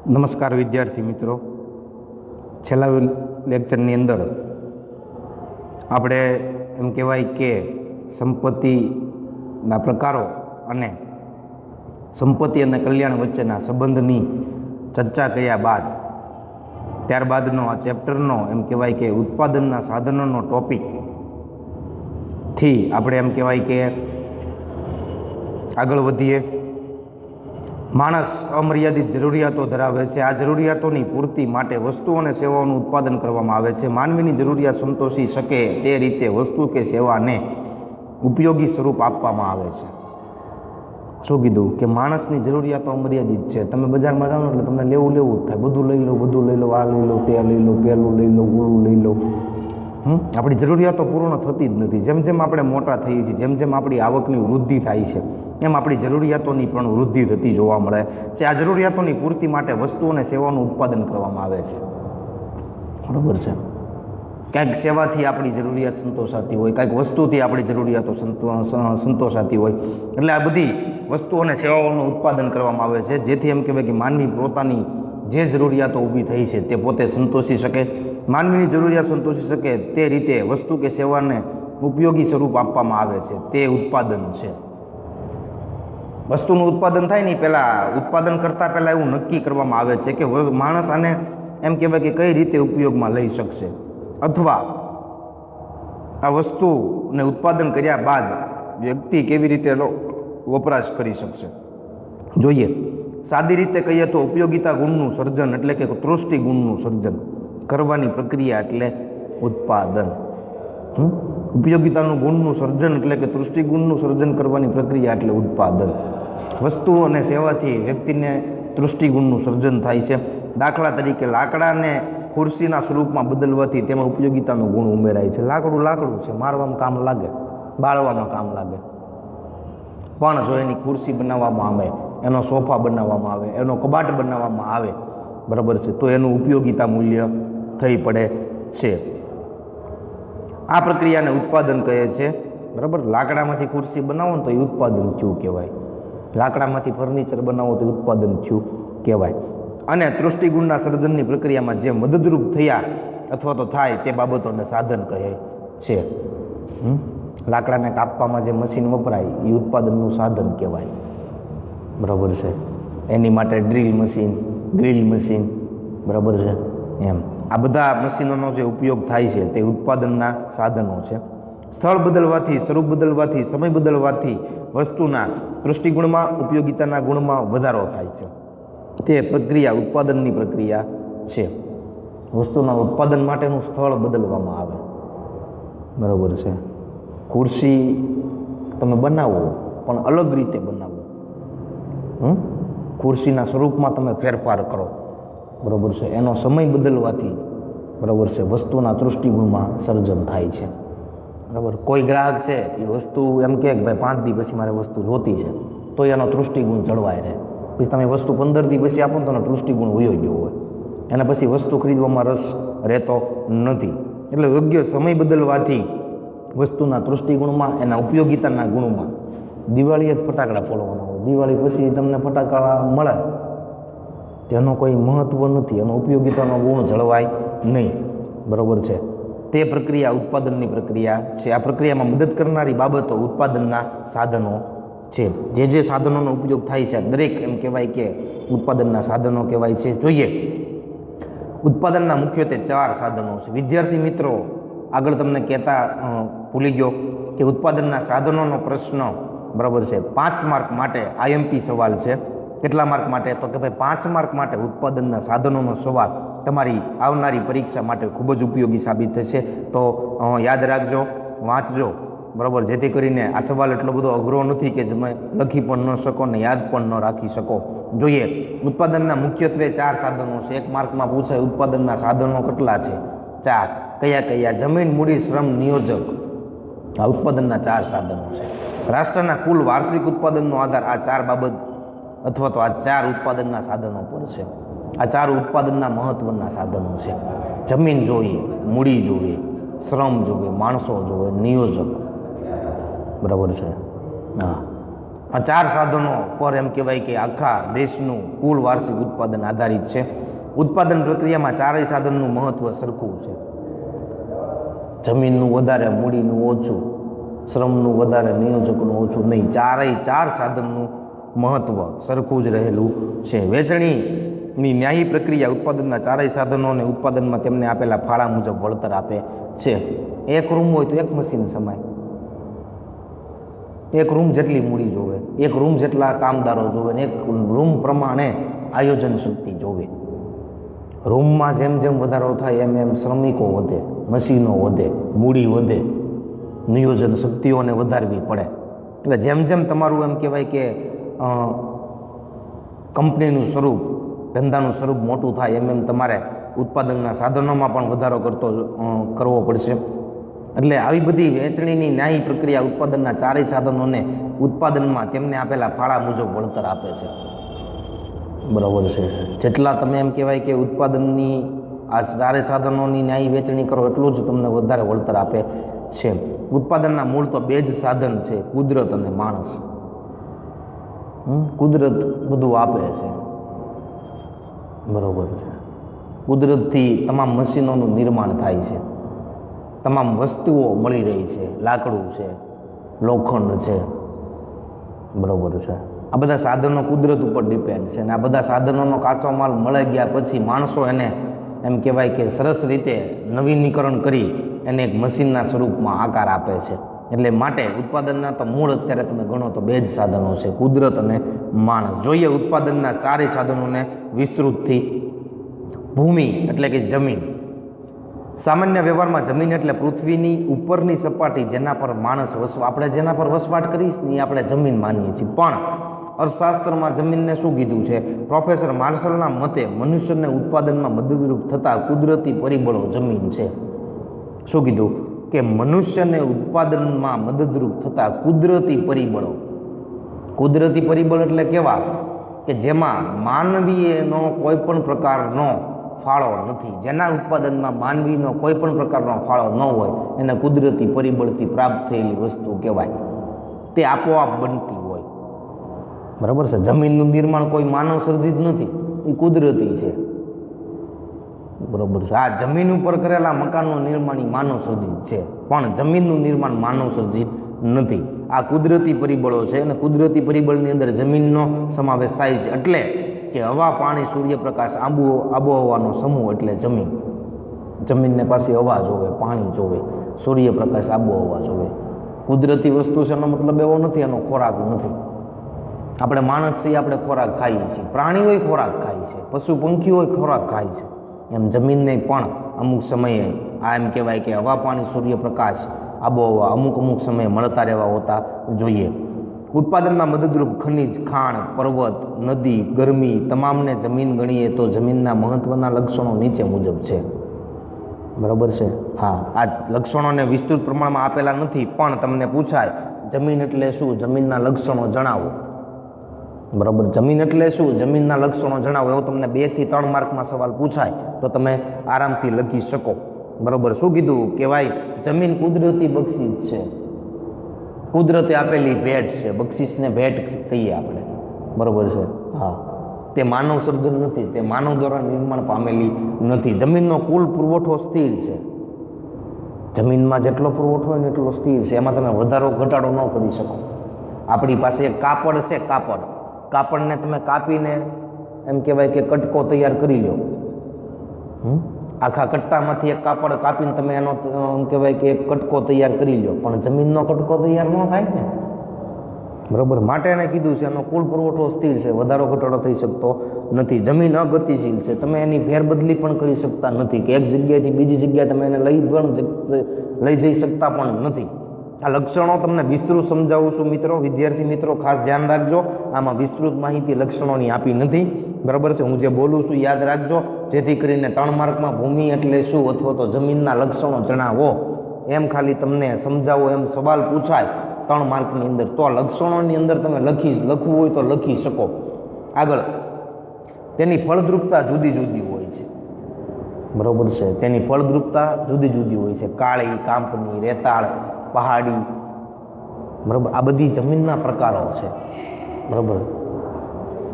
નમસ્કાર વિદ્યાર્થી મિત્રો, છેલ્લા લેક્ચરની અંદર આપણે એમ કહેવાય કે સંપત્તિના પ્રકારો અને સંપત્તિ અને કલ્યાણ વચ્ચેના સંબંધની ચર્ચા કર્યા બાદ ત્યારબાદનો આ ચેપ્ટરનો એમ કહેવાય કે ઉત્પાદનના સાધનોનો ટોપિકથી આપણે એમ કહેવાય કે આગળ વધીએ. માણસ અમર્યાદિત જરૂરિયાતો ધરાવે છે. આ જરૂરિયાતોની પૂર્તિ માટે વસ્તુ અને સેવાઓનું ઉત્પાદન કરવામાં આવે છે. માનવીની જરૂરિયાત સંતોષી શકે તે રીતે વસ્તુ કે સેવાને ઉપયોગી સ્વરૂપ આપવામાં આવે છે. શું કીધું કે માણસની જરૂરિયાતો અમર્યાદિત છે. તમે બજારમાં જાઓ એટલે તમને લેવું જ થાય, બધું લઈ લો, આ લઈ લો, તે લઈ લો, પેલું લઈ લો, ઓલું લઈ લો. આપણી જરૂરિયાતો પૂર્ણ થતી જ નથી. જેમ જેમ આપણે મોટા થઈએ છીએ, જેમ જેમ આપણી આવકની વૃદ્ધિ થાય છે, એમ આપણી જરૂરિયાતોની પણ વૃદ્ધિ થતી જોવા મળે છે. આ જરૂરિયાતોની પૂર્તિ માટે વસ્તુ અને સેવાનું ઉત્પાદન કરવામાં આવે છે. બરાબર છે. ક્યાંક સેવાથી આપણી જરૂરિયાત સંતોષાતી હોય, કાંઈક વસ્તુથી આપણી જરૂરિયાતો સંતોષાતી હોય. એટલે આ બધી વસ્તુ અને સેવાઓનું ઉત્પાદન કરવામાં આવે છે, જેથી એમ કહેવાય કે માનવી પોતાની જે જરૂરિયાતો ઊભી થઈ છે તે પોતે સંતોષી શકે. માનવીની જરૂરિયાત સંતોષી શકે તે રીતે વસ્તુ કે સેવાને ઉપયોગી સ્વરૂપ આપવામાં આવે છે. તે ઉત્પાદન છે. વસ્તુનું ઉત્પાદન થાય ને પહેલાં ઉત્પાદન કરતાં પહેલાં એવું નક્કી કરવામાં આવે છે કે માણસ આને એમ કહેવાય કે કઈ રીતે ઉપયોગમાં લઈ શકશે, અથવા આ વસ્તુને ઉત્પાદન કર્યા બાદ વ્યક્તિ કેવી રીતે એનો વપરાશ કરી શકશે. જોઈએ, સાદી રીતે કહીએ તો ઉપયોગિતા ગુણનું સર્જન એટલે કે તૃષ્ટિ ગુણનું સર્જન કરવાની પ્રક્રિયા એટલે ઉત્પાદન. ઉપયોગિતાનું ગુણનું સર્જન એટલે કે તૃષ્ટિ ગુણનું સર્જન કરવાની પ્રક્રિયા એટલે ઉત્પાદન. વસ્તુ અને સેવાથી વ્યક્તિને તૃષ્ટિ ગુણનું સર્જન થાય છે. દાખલા તરીકે લાકડાને ખુરશીના સ્વરૂપમાં બદલવાથી તેમાં ઉપયોગિતાનો ગુણ ઉમેરાય છે. લાકડું છે, મારવામાં કામ લાગે, બાળવામાં કામ લાગે, પણ જો એની ખુરશી બનાવવામાં આવે, એનો સોફા બનાવવામાં આવે, એનો કબાટ બનાવવામાં આવે, બરાબર છે, તો એનું ઉપયોગિતા મૂલ્ય થઈ પડે છે. આ પ્રક્રિયાને ઉત્પાદન કહે છે. બરાબર. લાકડામાંથી ખુરશી બનાવો ને તો એ ઉત્પાદન થયું કહેવાય. લાકડામાંથી ફર્નિચર બનાવો તો ઉત્પાદન થયું કહેવાય. અને તૃષ્ટિગુણના સર્જનની પ્રક્રિયામાં જે મદદરૂપ થયા અથવા તો થાય તે બાબતોને સાધન કહે છે. લાકડાને કાપવામાં જે મશીન વપરાય એ ઉત્પાદનનું સાધન કહેવાય. બરાબર છે. એની માટે ડ્રીલ મશીન, બરાબર છે, એમ આ બધા મશીનોનો જે ઉપયોગ થાય છે તે ઉત્પાદનના સાધનો છે. સ્થળ બદલવાથી, સ્વરૂપ બદલવાથી, સમય બદલવાથી વસ્તુના તૃષ્ટિગુણમાં, ઉપયોગિતાના ગુણમાં વધારો થાય છે. તે પ્રક્રિયા ઉત્પાદનની પ્રક્રિયા છે. વસ્તુના ઉત્પાદન માટેનું સ્થળ બદલવામાં આવે. બરાબર છે. ખુરશી તમે બનાવો પણ અલગ રીતે બનાવો. ખુરશીના સ્વરૂપમાં તમે ફેરફાર કરો. બરાબર છે. એનો સમય બદલવાથી, બરાબર છે, વસ્તુના તૃષ્ટિગુણમાં સર્જન થાય છે. બરાબર. કોઈ ગ્રાહક છે એ વસ્તુ એમ કહે કે ભાઈ 5 દી પછી મારે વસ્તુ જોતી છે, તો એનો તૃષ્ટિગુણ જળવાય રહે. પછી તમે વસ્તુ 15 દી પછી આપો ને તો એનો તૃષ્ટિગુણ વયો ગયો હોય, એને પછી વસ્તુ ખરીદવામાં રસ રહેતો નથી. એટલે યોગ્ય સમય બદલવાથી વસ્તુના તૃષ્ટિગુણમાં, એના ઉપયોગિતાના ગુણમાં. દિવાળીએ જ ફટાકડા ફોડવાના હોય, દિવાળી પછી તમને ફટાકડા મળે, તેનો કોઈ મહત્વ નથી, એનો ઉપયોગિતાનો ગુણ જળવાય નહીં. બરાબર છે. તે પ્રક્રિયા ઉત્પાદનની પ્રક્રિયા છે. આ પ્રક્રિયામાં મદદ કરનારી બાબતો ઉત્પાદનના સાધનો છે. જે સાધનોનો ઉપયોગ થાય છે દરેક એમ કહેવાય કે ઉત્પાદનના સાધનો કહેવાય છે. જોઈએ, ઉત્પાદનના મુખ્યત્વે 4 સાધનો છે. વિદ્યાર્થી મિત્રો, આગળ તમને કહેતા ભૂલી ગયો કે ઉત્પાદનના સાધનોનો પ્રશ્ન, બરાબર છે, 5 માર્ક માટે આઈએમપી સવાલ છે. કેટલા માર્ક માટે? તો કે ભાઈ 5 માર્ક માટે ઉત્પાદનના સાધનોનો સવાલ તમારી આવનારી પરીક્ષા માટે ખૂબ જ ઉપયોગી સાબિત થશે. તો યાદ રાખજો, વાંચજો, બરાબર, જેથી કરીને આ સવાલ એટલો બધો અઘરો નથી કે તમે લખી પણ ન શકો ને યાદ પણ ન રાખી શકો. જોઈએ, ઉત્પાદનના મુખ્યત્વે 4 સાધનો છે. 1 માર્કમાં પૂછાય ઉત્પાદનના સાધનો કેટલા છે? 4. કયા? જમીન, મૂડી, શ્રમ, નિયોજક. આ ઉત્પાદનના 4 સાધનો છે. રાષ્ટ્રના કુલ વાર્ષિક ઉત્પાદનનો આધાર આ 4 બાબત અથવા તો આ 4 ઉત્પાદનના સાધનો પર છે. આ 4 ઉત્પાદનના મહત્વના સાધનો છે. જમીન જોઈએ, મૂડી જોઈએ, શ્રમ જોઈએ, માણસો જોઈએ, નિયોજક. બરાબર છે. હા, આ 4 સાધનો પર એમ કહેવાય કે આખા દેશનું કુલ વાર્ષિક ઉત્પાદન આધારિત છે. ઉત્પાદન પ્રક્રિયામાં 4 સાધનનું મહત્વ સરખું છે. જમીનનું વધારે, મૂડીનું ઓછું, શ્રમનું વધારે, નિયોજકનું ઓછું નહીં. 4 સાધનનું મહત્વ સરખું જ રહેલું છે. વેચણીની ન્યાયી પ્રક્રિયા ઉત્પાદનના 4 સાધનો અને ઉત્પાદનમાં તેમને આપેલા ફાળા મુજબ વળતર આપે છે. એક રૂમ હોય તો એક મશીન સમાય, એક રૂમ જેટલી મૂડી જોવે, એક રૂમ જેટલા કામદારો જોવે, ને એક રૂમ પ્રમાણે આયોજન શક્તિ જોવે. રૂમમાં જેમ જેમ વધારો થાય એમ એમ શ્રમિકો વધે, મશીનો વધે, મૂડી વધે, નિયોજન શક્તિઓને વધારવી પડે. એટલે જેમ જેમ તમારું એમ કહેવાય કે કંપનીનું સ્વરૂપ, ધંધાનું સ્વરૂપ મોટું થાય એમ એમ તમારે ઉત્પાદનના સાધનોમાં પણ વધારો કરવો પડશે. એટલે આવી બધી વેચણીની ન્યાયી પ્રક્રિયા ઉત્પાદનના 4 સાધનોને ઉત્પાદનમાં તેમને આપેલા ફાળા મુજબ વળતર આપે છે. બરાબર છે. જેટલા તમે એમ કહેવાય કે ઉત્પાદનની આ 4 સાધનોની ન્યાયી વેચણી કરો એટલું જ તમને વધારે વળતર આપે છે. ઉત્પાદનના મૂળ તો 2 જ સાધન છે, કુદરત અને માણસ. કુદરત બધું આપે છે. બરાબર છે. કુદરતથી તમામ મશીનોનું નિર્માણ થાય છે, તમામ વસ્તુઓ મળી રહી છે, લાકડું છે, લોખંડ છે. બરાબર છે. આ બધા સાધનો કુદરત ઉપર ડિપેન્ડ છે, અને આ બધા સાધનોનો કાચો માલ મળી ગયા પછી માણસો એને એમ કહેવાય કે સરસ રીતે નવીનીકરણ કરી એને એક મશીનના સ્વરૂપમાં આકાર આપે છે. એટલે માટે ઉત્પાદનના તો મૂળ અત્યારે તમે ગણો તો 2 જ સાધનો છે, કુદરત અને માણસ. જોઈએ ઉત્પાદનના 4 સાધનોને વિસ્તૃતથી. ભૂમિ એટલે કે જમીન. સામાન્ય વ્યવહારમાં જમીન એટલે પૃથ્વીની ઉપરની સપાટી જેના પર માણસ આપણે જેના પર વસવાટ કરીએ છીએ આપણે જમીન માનીએ છીએ. પણ અર્થશાસ્ત્રમાં જમીનને શું કીધું છે? પ્રોફેસર માર્શલના મતે મનુષ્યને ઉત્પાદનમાં મદદરૂપ થતા કુદરતી પરિબળો જમીન છે. શું કીધું? કે મનુષ્યને ઉત્પાદનમાં મદદરૂપ થતા કુદરતી પરિબળો. કુદરતી પરિબળ એટલે કેવા? કે જેમાં માનવીયનો કોઈ પણ પ્રકારનો ફાળો નથી, જેના ઉત્પાદનમાં માનવીનો કોઈ પણ પ્રકારનો ફાળો ન હોય એને કુદરતી પરિબળથી પ્રાપ્ત થયેલી વસ્તુ કહેવાય. તે આપોઆપ બનતી હોય. બરાબર છે. જમીનનું નિર્માણ કોઈ માનવ સર્જિત નથી, એ કુદરતી છે. બરાબર છે. આ જમીન ઉપર કરેલા મકાનનું નિર્માણ એ માનવ સર્જિત છે, પણ જમીનનું નિર્માણ માનવ સર્જિત નથી. આ કુદરતી પરિબળો છે, અને કુદરતી પરિબળની અંદર જમીનનો સમાવેશ થાય છે. એટલે કે હવા, પાણી, સૂર્યપ્રકાશ, આબોહવાનો સમૂહ એટલે જમીન. જમીનને પાસે હવા જોવે, પાણી જોવે, સૂર્યપ્રકાશ, આબોહવા જોવે. કુદરતી વસ્તુ છે એનો મતલબ એવો નથી એનો ખોરાક નથી. આપણે માણસ છીએ, આપણે ખોરાક ખાઈએ છીએ, પ્રાણીઓય ખોરાક ખાય છે, પશુ પંખીઓય ખોરાક ખાય છે. એમ જમીનને પણ અમુક સમયે આ એમ કહેવાય કે હવા, પાણી, સૂર્યપ્રકાશ, આબોહવા અમુક સમયે મળતા રહેવા હોતા જોઈએ. ઉત્પાદનમાં મદદરૂપ ખનિજ, ખાણ, પર્વત, નદી, ગરમી તમામને જમીન ગણીએ તો જમીનના મહત્વના લક્ષણો નીચે મુજબ છે. બરાબર છે. હા, આ લક્ષણોને વિસ્તૃત પ્રમાણમાં આપેલા નથી, પણ તમને પૂછાય જમીન એટલે શું, જમીનના લક્ષણો જણાવો. બરાબર. જમીન એટલે શું, જમીનના લક્ષણો જણાવો, એવો તમને 2 થી 3 માર્કમાં સવાલ પૂછાય તો તમે આરામથી લખી શકો. બરાબર. શું કીધું? કે ભાઈ જમીન કુદરતી બક્ષિસ છે, કુદરતે આપેલી ભેટ છે. બક્ષિસને ભેટ કહીએ આપણે. બરાબર છે. હા, તે માનવ સર્જન નથી, તે માનવ દ્વારા નિર્માણ પામેલી નથી. જમીનનો કુલ પુરવઠો સ્થિર છે. જમીનમાં જેટલો પુરવઠો હોય ને એટલો સ્થિર છે, એમાં તમે વધારો ઘટાડો ન કરી શકો. આપણી પાસે એક કાપડ છે, કાપડને તમે કાપીને એમ કહેવાય કે કટકો તૈયાર કરી લો. આખા કટ્ટામાંથી એક કાપડ કાપીને તમે એનો એમ કહેવાય કે એક કટકો તૈયાર કરી લો, પણ જમીનનો કટકો તૈયાર ન થાય ને. બરાબર. માટે એને કીધું છે એનો કુલ પુરવઠો સ્થિર છે, વધારો ઘટાડો થઈ શકતો નથી. જમીન અગતિશીલ છે, તમે એની ફેરબદલી પણ કરી શકતા નથી, કે એક જગ્યાએથી બીજી જગ્યાએ તમે એને લઈ જઈ શકતા પણ નથી. આ લક્ષણો તમને વિસ્તૃત સમજાવું છું મિત્રો. વિદ્યાર્થી મિત્રો ખાસ ધ્યાન રાખજો, આમાં વિસ્તૃત માહિતી લક્ષણોની આપી નથી. બરાબર છે. હું જે બોલું છું યાદ રાખજો, જેથી કરીને 3 માર્કમાં ભૂમિ એટલે શું અથવા તો જમીનના લક્ષણો જણાવો એમ ખાલી તમને સમજાવો એમ સવાલ પૂછાય 3 માર્કની અંદર, તો લક્ષણોની અંદર તમે લખવું હોય તો લખી શકો. આગળ, તેની ફળદ્રુપતા જુદી જુદી હોય છે. બરાબર છે. તેની ફળદ્રુપતા જુદી જુદી હોય છે. કાળી, કાંપની, રેતાળ, પહાડી. બરાબર. આ બધી જમીનના પ્રકારો છે. બરાબર.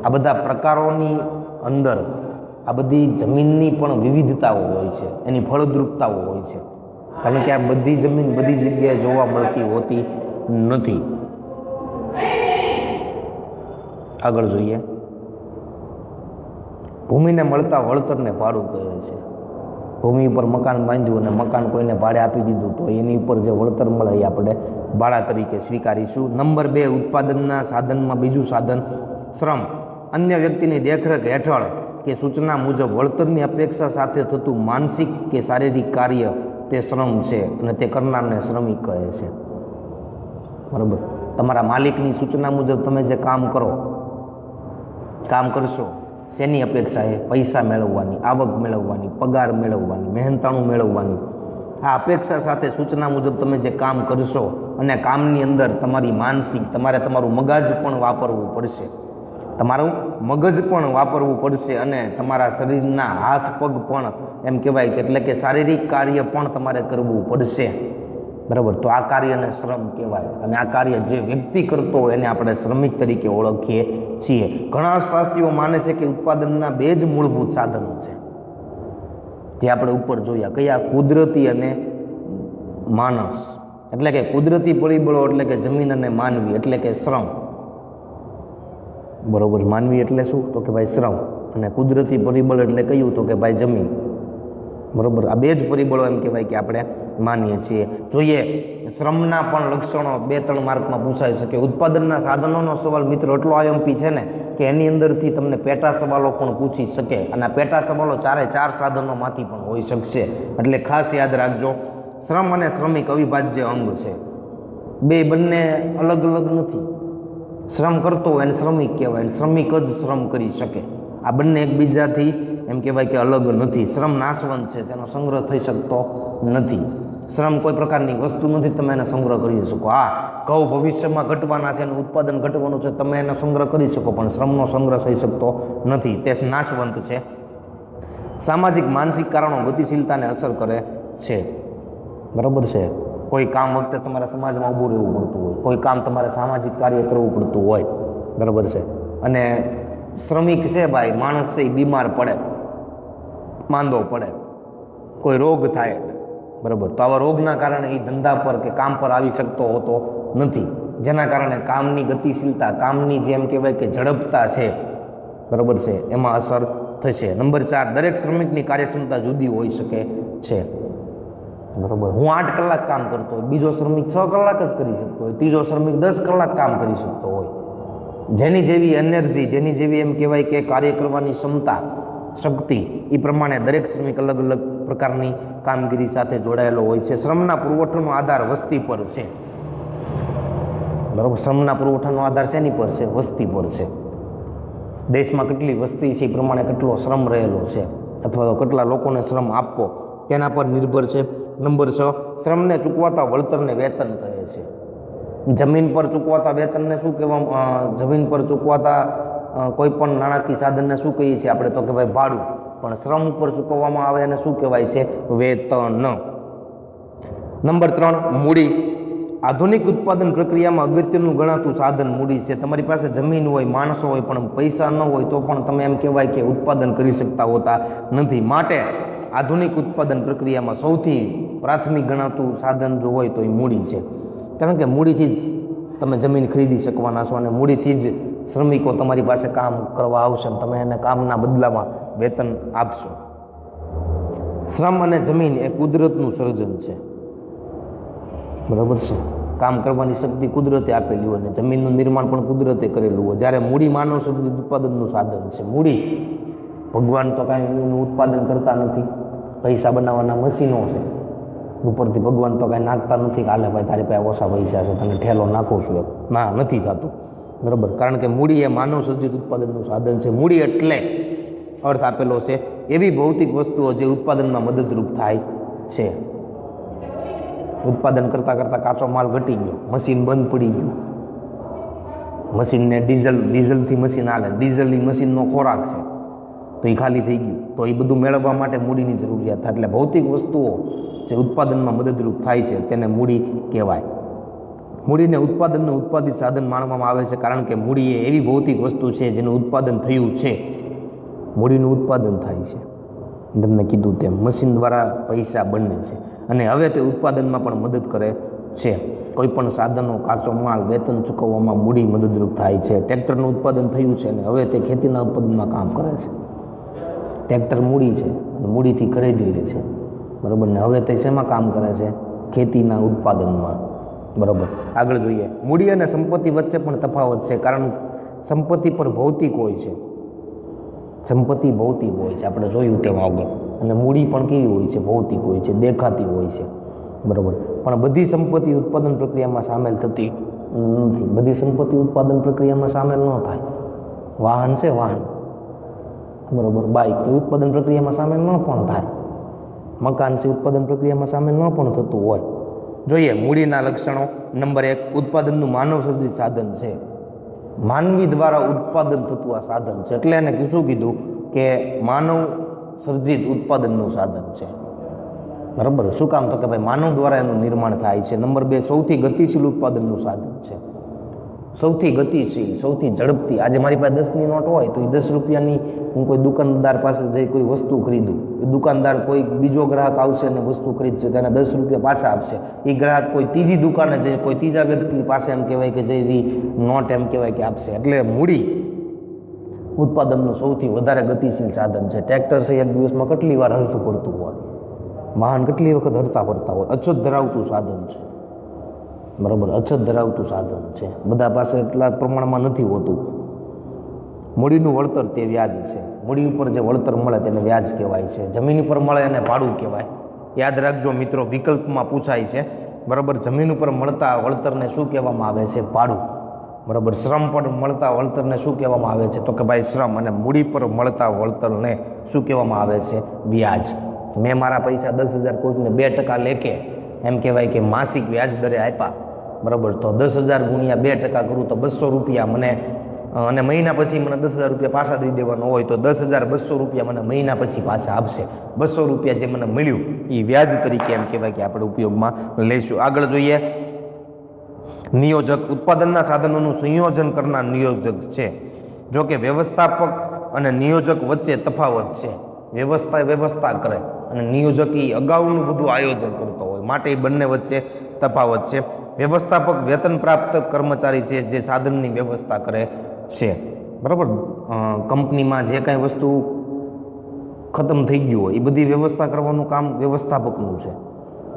આ બધા પ્રકારોની અંદર આ બધી જમીનની પણ વિવિધતાઓ હોય છે, એની ફળદ્રુપતાઓ હોય છે, કારણ કે આ બધી જમીન બધી જગ્યાએ જોવા મળતી હોતી નથી. આગળ જોઈએ. ભૂમિને મળતા વળતરને ભાડું કહે છે. ભૂમિ ઉપર મકાન બાંધ્યું અને મકાન કોઈને ભાડે આપી દીધું તો એની ઉપર જે વળતર મળે એ આપણે ભાડા તરીકે સ્વીકારીશું. નંબર 2, ઉત્પાદનના સાધનમાં બીજું સાધન શ્રમ. અન્ય વ્યક્તિની દેખરેખ હેઠળ કે સૂચના મુજબ વળતરની અપેક્ષા સાથે થતું માનસિક કે શારીરિક કાર્ય તે શ્રમ છે અને તે કરનારને શ્રમિક કહે છે. બરાબર. તમારા માલિકની સૂચના મુજબ તમે જે કામ કરશો, શેની અપેક્ષા છે? પૈસા મેળવવાની, આવક મેળવવાની, પગાર મેળવવાની, મહેનતાણું મેળવવાની. આ અપેક્ષા સાથે સૂચના મુજબ તમે જે કામ કરશો અને કામની અંદર તમારી માનસિક, તમારું મગજ પણ વાપરવું પડશે. તમારું મગજ પણ વાપરવું પડશે અને તમારા શરીરના હાથ પગ પણ એમ કહેવાય કે એટલે કે શારીરિક કાર્ય પણ તમારે કરવું પડશે. બરાબર. તો આ કાર્યને શ્રમ કહેવાય અને આ કાર્ય જે વ્યક્તિ કરતો હોય એને આપણે શ્રમિક તરીકે ઓળખીએ છીએ. ઘણા શાસ્ત્રીઓ માને છે કે ઉત્પાદનના 2 જ મૂળભૂત સાધનો છે, જે આપણે ઉપર જોયા. કયા? કુદરતી અને માનસ. એટલે કે કુદરતી પરિબળો એટલે કે જમીન અને માનવી એટલે કે શ્રમ. બરોબર. માનવી એટલે શું? તો કે ભાઈ શ્રમ. અને કુદરતી પરિબળ એટલે કયું? તો કે ભાઈ જમીન. બરોબર. આ 2 જ પરિબળો એમ કહેવાય કે આપણે માનીએ છીએ. જોઈએ શ્રમના પણ લક્ષણો 2-3 માર્કમાં પૂછાઈ શકે. ઉત્પાદનના સાધનોનો સવાલ મિત્રો એટલો આઈએમપી છે ને કે એની અંદરથી તમને પેટા સવાલો પણ પૂછી શકે અને આ પેટા સવાલો 4 સાધનોમાંથી પણ હોઈ શકશે. એટલે ખાસ યાદ રાખજો, શ્રમ અને શ્રમિક અવિભાજ્ય અંગ છે. બંને અલગ અલગ નથી. શ્રમ કરતો હોય એને શ્રમિક કહેવાય, શ્રમિક જ શ્રમ કરી શકે. આ બંને એકબીજાથી એમ કહેવાય કે અલગ નથી. શ્રમ નાશવંત છે, તેનો સંગ્રહ થઈ શકતો નથી. શ્રમ કોઈ પ્રકારની વસ્તુ નથી તમે એને સંગ્રહ કરી શકો. હા, ઘઉં ભવિષ્યમાં ઘટવાના છે અને ઉત્પાદન ઘટવાનું છે, તમે એનો સંગ્રહ કરી શકો, પણ શ્રમનો સંગ્રહ થઈ શકતો નથી, તે નાશવંત છે. સામાજિક માનસિક કારણો ગતિશીલતાને અસર કરે છે. બરાબર છે. કોઈ કામ વખતે તમારે સમાજમાં ઊભું રહેવું પડતું હોય, કોઈ કામ તમારે સામાજિક કાર્ય કરવું પડતું હોય. બરાબર છે. અને શ્રમિક છે ભાઈ, માણસ છે, એ બીમાર પડે, માંદો પડે, કોઈ રોગ થાય, બરાબર, તો આવા રોગના કારણે એ ધંધા પર કે કામ પર આવી શકતો હોતો નથી, જેના કારણે કામની ગતિશીલતા, કામની જેમ કહેવાય કે ઝડપતા છે, બરાબર છે, એમાં અસર થશે. નંબર 4, દરેક શ્રમિકની કાર્યક્ષમતા જુદી હોઈ શકે છે. બરાબર. હું 8 કલાક કામ કરતો હોય, બીજો શ્રમિક 6 કલાક જ કરી શકતો હોય, ત્રીજો શ્રમિક 10 કલાક કામ કરી શકતો હોય. જેની જેવી એનર્જી, જેની જેવી એમ કહેવાય કે કાર્ય કરવાની ક્ષમતા, શક્તિ, એ પ્રમાણે દરેક શ્રમિક અલગ અલગ પ્રકારની કામગીરી સાથે જોડાયેલો હોય છે. શ્રમના પુરવઠાનો આધાર વસ્તી પર છે. બરાબર. શ્રમના પુરવઠાનો આધાર શેની પર છે? વસ્તી પર છે. દેશમાં કેટલી વસ્તી છે એ પ્રમાણે કેટલો શ્રમ રહેલો છે, અથવા તો કેટલા લોકોને શ્રમ આપવો તેના પર નિર્ભર છે. નંબર 6, શ્રમને ચૂકવાતા વળતરને વેતન કહે છે. જમીન પર ચૂકવાતા વેતનને શું કહેવામાં, જમીન પર ચૂકવાતા કોઈ પણ નાણાકીય સાધનને શું કહીએ છીએ આપણે? તો કે ભાઈ ભાડું. પણ શ્રમ ઉપર ચૂકવવામાં આવે એને શું કહેવાય છે? વેતન. નંબર 3, મૂડી. આધુનિક ઉત્પાદન પ્રક્રિયામાં અગત્યનું ગણાતું સાધન મૂડી છે. તમારી પાસે જમીન હોય, માણસો હોય, પણ પૈસા ન હોય તો પણ તમે એમ કહેવાય કે ઉત્પાદન કરી શકતા હોતા નથી. માટે આધુનિક ઉત્પાદન પ્રક્રિયામાં સૌથી પ્રાથમિક ગણાતું સાધન જો હોય તો એ મૂડી છે. કારણ કે મૂડીથી જ તમે જમીન ખરીદી શકવાના છો અને મૂડીથી જ શ્રમિકો તમારી પાસે કામ કરવા આવશે અને તમે એને કામના બદલામાં વેતન આપશો. શ્રમ અને જમીન એ કુદરતનું સર્જન છે. બરાબર છે. કામ કરવાની શક્તિ કુદરતે આપેલી હોય અને જમીનનું નિર્માણ પણ કુદરતે કરેલું હોય. જ્યારે મૂડી માનવ સર્જિત ઉત્પાદનનું સાધન છે. મૂડી ભગવાન તો કાંઈ ઉત્પાદન કરતા નથી, પૈસા બનાવવાના મશીનો છે. ઉપરથી ભગવાન તો કાંઈ નાખતા નથી કે હાલે ભાઈ તારી પાસે ઓછા પૈસા છે તને ઠેલો નાખું છું, ના, નથી થતું. બરાબર. કારણ કે મૂડી એ માનવ સર્જિત ઉત્પાદનનું સાધન છે. મૂડી એટલે અર્થ આપેલો છે એવી ભૌતિક વસ્તુઓ જે ઉત્પાદનમાં મદદરૂપ થાય છે. ઉત્પાદન કરતાં કરતાં કાચો માલ ઘટી ગયો, મશીન બંધ પડી ગયું, મશીનને ડીઝલથી મશીન હાલે, ડીઝલ એ મશીનનો ખોરાક છે, તો એ ખાલી થઈ ગયું. તો એ બધું મેળવવા માટે મૂડીની જરૂરિયાત થાય. એટલે ભૌતિક વસ્તુઓ જે ઉત્પાદનમાં મદદરૂપ થાય છે તેને મૂડી કહેવાય. મૂડીને ઉત્પાદનનું ઉત્પાદિત સાધન માનવામાં આવે છે, કારણ કે મૂડી એ એવી ભૌતિક વસ્તુ છે જેનું ઉત્પાદન થયું છે. મૂડીનું ઉત્પાદન થાય છે, તમને કીધું તેમ મશીન દ્વારા પૈસા બને છે, અને હવે તે ઉત્પાદનમાં પણ મદદ કરે છે. કોઈ પણ સાધનો, કાચો માલ, વેતન ચૂકવવામાં મૂડી મદદરૂપ થાય છે. ટ્રેક્ટરનું ઉત્પાદન થયું છે અને હવે તે ખેતીના ઉત્પાદનમાં કામ કરે છે. ટ્રેક્ટર મૂડી છે અને મૂડીથી ખરીદી લે છે, બરાબર, ને હવે તે શેમાં કામ કરે છે? ખેતીના ઉત્પાદનમાં, બરાબર. આગળ જોઈએ, મૂડી અને સંપત્તિ વચ્ચે પણ તફાવત છે, કારણ સંપત્તિ પર ભૌતિક હોય છે, સંપત્તિ ભૌતિક હોય છે, આપણે જોયું તેમ આગળ, અને મૂડી પણ કેવી હોય છે? ભૌતિક હોય છે, દેખાતી હોય છે, બરાબર. પણ બધી સંપત્તિ ઉત્પાદન પ્રક્રિયામાં સામેલ થતી નથી. બધી સંપત્તિ ઉત્પાદન પ્રક્રિયામાં સામેલ ન થાય. વાહન છે, વાહન, બરાબર, બાઇક તો ઉત્પાદન પ્રક્રિયામાં સામેલ ન પણ થાય. મકાન છે, ઉત્પાદન પ્રક્રિયામાં સામેલ ન પણ થતું હોય. જોઈએ મૂડીના લક્ષણો. નંબર 1, ઉત્પાદનનું માનવ સર્જિત સાધન છે. માનવી દ્વારા ઉત્પાદન થતું આ સાધન છે, એટલે એને શું કીધું કે માનવ સર્જિત ઉત્પાદનનું સાધન છે, બરાબર. શું કામ? તો કે ભાઈ માનવ દ્વારા એનું નિર્માણ થાય છે. નંબર 2, સૌથી ગતિશીલ ઉત્પાદનનું સાધન છે. સૌથી ગતિશીલ, સૌથી ઝડપથી. આજે મારી પાસે 10ની નોટ હોય તો એ 10 રૂપિયાની હું કોઈ દુકાનદાર પાસે જઈ કોઈ વસ્તુ ખરીદું, એ દુકાનદાર કોઈ બીજો ગ્રાહક આવશે અને વસ્તુ ખરીદશે તો એને 10 રૂપિયા પાછા આપશે. એ ગ્રાહક કોઈ ત્રીજી દુકાને જઈ કોઈ ત્રીજા વ્યક્તિ પાસે એમ કહેવાય કે જે નોટ એમ કહેવાય કે આપશે. એટલે મૂડી ઉત્પાદનનું સૌથી વધારે ગતિશીલ સાધન છે. ટ્રેક્ટર છે, એક દિવસમાં કેટલી વાર હરતું પડતું હોય, વાહન કેટલી વખત હરતા પડતા હોય. અછત ધરાવતું સાધન છે, બરાબર, અછત ધરાવતું સાધન છે. બધા પાસે એટલા પ્રમાણમાં નથી હોતું. મૂડીનું વળતર તે વ્યાજ છે. મૂડી ઉપર જે વળતર મળે તેને વ્યાજ કહેવાય છે. જમીન ઉપર મળે એને ભાડું કહેવાય. યાદ રાખજો મિત્રો, વિકલ્પમાં પૂછાય છે, બરાબર. જમીન ઉપર મળતા વળતરને શું કહેવામાં આવે છે? ભાડું, બરાબર. શ્રમ પર મળતા વળતરને શું કહેવામાં આવે છે? તો કે ભાઈ શ્રમ. અને મૂડી પર મળતા વળતરને શું કહેવામાં આવે છે? વ્યાજ. મેં મારા પૈસા 10,000 કોઈકને 2% લેખે એમ કહેવાય કે માસિક વ્યાજ દરે આપ્યા, બરાબર. તો 10,000 ગુણ્યા 2% કરું તો 200 રૂપિયા મને, અને મહિના પછી મને 10,000 રૂપિયા પાછા દઈ દેવાનો હોય તો 10,200 રૂપિયા મને મહિના પછી પાછા આપશે. 200 રૂપિયા જે મને મળ્યું એ વ્યાજ તરીકે એમ કહેવાય કે આપણે ઉપયોગમાં લઈશું. આગળ જોઈએ, નિયોજક. ઉત્પાદનના સાધનોનું સંયોજન કરનાર નિયોજક છે. જો કે વ્યવસ્થાપક અને નિયોજક વચ્ચે તફાવત છે. વ્યવસ્થા કરે અને નિયોજક એ અગાઉનું બધું આયોજન કરતો હોય, માટે એ બંને વચ્ચે તફાવત છે. વ્યવસ્થાપક વેતન પ્રાપ્ત કર્મચારી છે જે સાધનની વ્યવસ્થા કરે છે, બરાબર. કંપનીમાં જે કાંઈ વસ્તુ ખતમ થઈ ગયું હોય એ બધી વ્યવસ્થા કરવાનું કામ વ્યવસ્થાપકનું છે.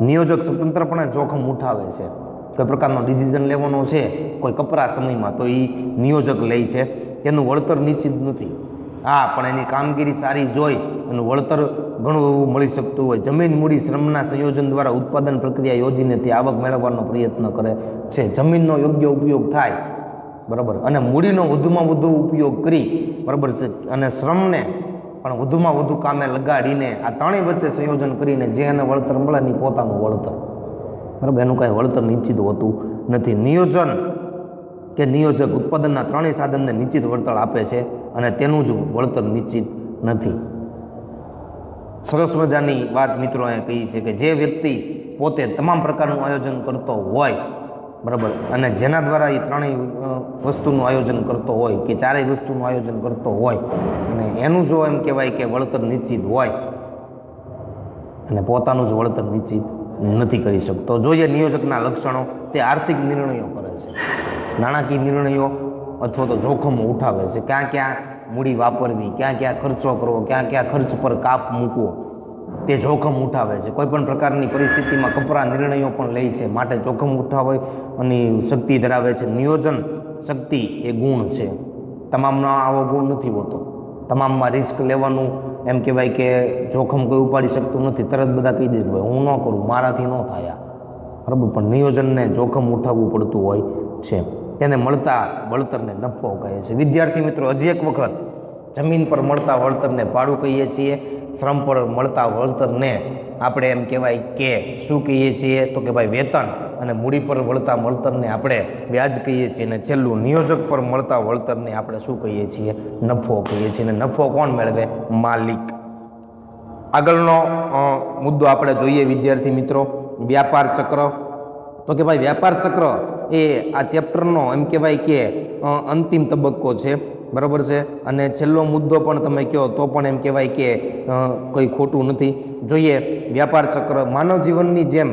નિયોજક સ્વતંત્રપણે જોખમ ઉઠાવે છે. કોઈ પ્રકારનો ડિસિઝન લેવાનો છે કોઈ કપરા સમયમાં તો એ નિયોજક લે છે. તેનું વળતર નિશ્ચિત નથી. હા, પણ એની કામગીરી સારી જોઈ એનું વળતર ઘણું એવું મળી શકતું હોય. જમીન, મૂડી, શ્રમના સંયોજન દ્વારા ઉત્પાદન પ્રક્રિયા યોજીને તે આવક મેળવવાનો પ્રયત્ન કરે છે. જમીનનો યોગ્ય ઉપયોગ થાય, બરાબર, અને મૂડીનો વધુમાં વધુ ઉપયોગ કરી, બરાબર છે, અને શ્રમને પણ વધુમાં વધુ કામે લગાડીને આ ત્રણેય વચ્ચે સંયોજન કરીને જે એને વળતર મળે એની પોતાનું વળતર, બરાબર. એનું કાંઈ વળતર નિશ્ચિત હોતું નથી. નિયોજન કે નિયોજક ઉત્પાદનના ત્રણેય સાધનને નિશ્ચિત વળતર આપે છે અને તેનું જ વળતર નિશ્ચિત નથી. સરસ મજાની વાત મિત્રો અહીંયા કહી છે કે જે વ્યક્તિ પોતે તમામ પ્રકારનું આયોજન કરતો હોય, બરાબર, અને જેના દ્વારા એ ત્રણેય વસ્તુનું આયોજન કરતો હોય કે ચારેય વસ્તુનું આયોજન કરતો હોય અને એનું જો એમ કહેવાય કે વળતર નિશ્ચિત હોય અને પોતાનું જ વળતર નિશ્ચિત નથી કરી શકતો. જોઈએ નિયોજકના લક્ષણો. તે આર્થિક નિર્ણયો કરે છે, નાણાકીય નિર્ણયો અથવા તો જોખમો ઉઠાવે છે. ક્યાં ક્યાં મૂડી વાપરવી, ક્યાં ક્યાં ખર્ચો કરવો, ક્યાં ક્યાં ખર્ચ પર કાપ મૂકવો, તે જોખમ ઉઠાવે છે. કોઈ પણ પ્રકારની પરિસ્થિતિમાં કપરા નિર્ણયો પણ લે છે, માટે જોખમ ઉઠાવવાની શક્તિ ધરાવે છે. નિયોજન શક્તિ એ ગુણ છે. તમામનો આવો ગુણ નથી હોતો. તમામમાં રિસ્ક લેવાનું એમ કહેવાય કે જોખમ કોઈ ઉપાડી શકતું નથી. તરત બધા કહી દે ભાઈ હું ન કરું, મારાથી ન થાય, બરાબર. પણ નિયોજનને જોખમ ઉઠાવવું પડતું હોય છે. તેને મળતા વળતરને નફો કહે છે. વિદ્યાર્થી મિત્રો, હજી એક વખત, જમીન પર મળતા વળતરને ભાડું કહીએ છીએ. શ્રમ પર મળતા વળતરને આપણે એમ કહેવાય કે શું કહીએ છીએ? તો કે ભાઈ વેતન. અને મૂડી પર મળતા વળતરને આપણે વ્યાજ કહીએ છીએ. અને છેલ્લું નિયોજક પર મળતા વળતરને આપણે શું કહીએ છીએ? નફો કહીએ છીએ. અને નફો કોણ મેળવે? માલિક. આગળનો મુદ્દો આપણે જોઈએ વિદ્યાર્થી મિત્રો, વ્યાપાર ચક્ર. તો કે ભાઈ વ્યાપાર ચક્ર એ આ ચેપ્ટરનો એમ કહેવાય કે અંતિમ તબક્કો છે, બરાબર છે. અને છેલ્લો મુદ્દો પણ તમે કહો તો પણ એમ કહેવાય કે કંઈ ખોટું નથી. જોઈએ વ્યાપાર ચક્ર. માનવ જીવનની જેમ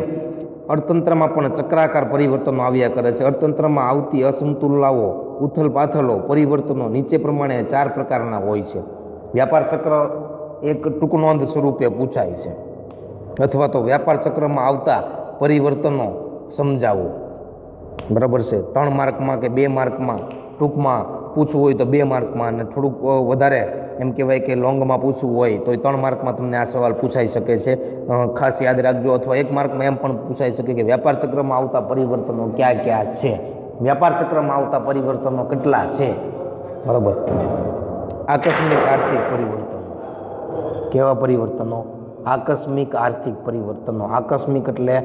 અર્થતંત્રમાં પણ ચક્રાકાર પરિવર્તનો આવ્યા કરે છે. અર્થતંત્રમાં આવતી અસમતુલાઓ, ઉથલપાથલો, પરિવર્તનો નીચે પ્રમાણે 4 પ્રકારના હોય છે. વ્યાપાર ચક્ર એક ટૂંકનોંધ સ્વરૂપે પૂછાય છે, અથવા તો વ્યાપાર ચક્રમાં આવતા પરિવર્તનો સમજાવો, બરાબર છે. 3 માર્કમાં કે 2 માર્કમાં ટૂંકમાં પૂછવું હોય તો 2 માર્કમાં, અને થોડુંક વધારે એમ કહેવાય કે લોંગમાં પૂછવું હોય તો 3 માર્કમાં તમને આ સવાલ પૂછાઈ શકે છે. ખાસ યાદ રાખજો. અથવા 1 માર્કમાં એમ પણ પૂછાઈ શકે કે વ્યાપાર ચક્રમાં આવતા પરિવર્તનો ક્યાં ક્યાં છે. વ્યાપાર ચક્રમાં આવતા પરિવર્તનો કેટલા છે, બરાબર. આકસ્મિક આર્થિક પરિવર્તનો. કેવા પરિવર્તનો? આકસ્મિક આર્થિક પરિવર્તનો. આકસ્મિક એટલે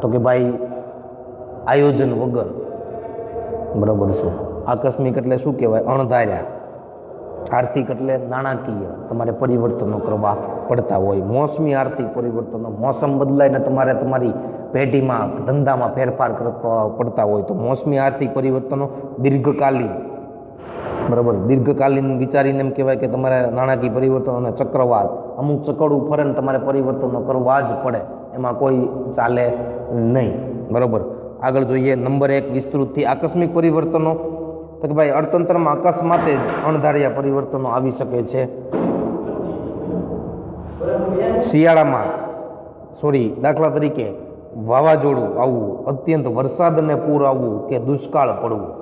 તો કે ભાઈ આયોજન વગર, બરાબર છે. આકસ્મિક એટલે શું કહેવાય? અણધાર્યા. આર્થિક એટલે નાણાકીય, તમારે પરિવર્તનો કરવા પડતા હોય. મોસમી આર્થિક પરિવર્તનો, મોસમ બદલાઈને તમારે તમારી પેઢીમાં, ધંધામાં ફેરફાર કરવા પડતા હોય તો મોસમી આર્થિક પરિવર્તનો. દીર્ઘકાલીન, બરાબર. દીર્ઘકાલીન વિચારીને એમ કહેવાય કે તમારે નાણાકીય પરિવર્તનો. અને ચક્રવાત, અમુક ચકડું ફરે ને તમારે પરિવર્તનો કરવા જ પડે, એમાં કોઈ ચાલે નહીં, બરાબર. આગળ જોઈએ નંબર 1 વિસ્તૃતથી. આકસ્મિક પરિવર્તનો તો કે ભાઈ અર્થતંત્રમાં અકસ્માતે જ અણધાર્યા પરિવર્તનો આવી શકે છે. શિયાળામાં દાખલા તરીકે વાવાઝોડું આવવું, અત્યંત વરસાદ અને પૂર આવવું કે દુષ્કાળ પડવું.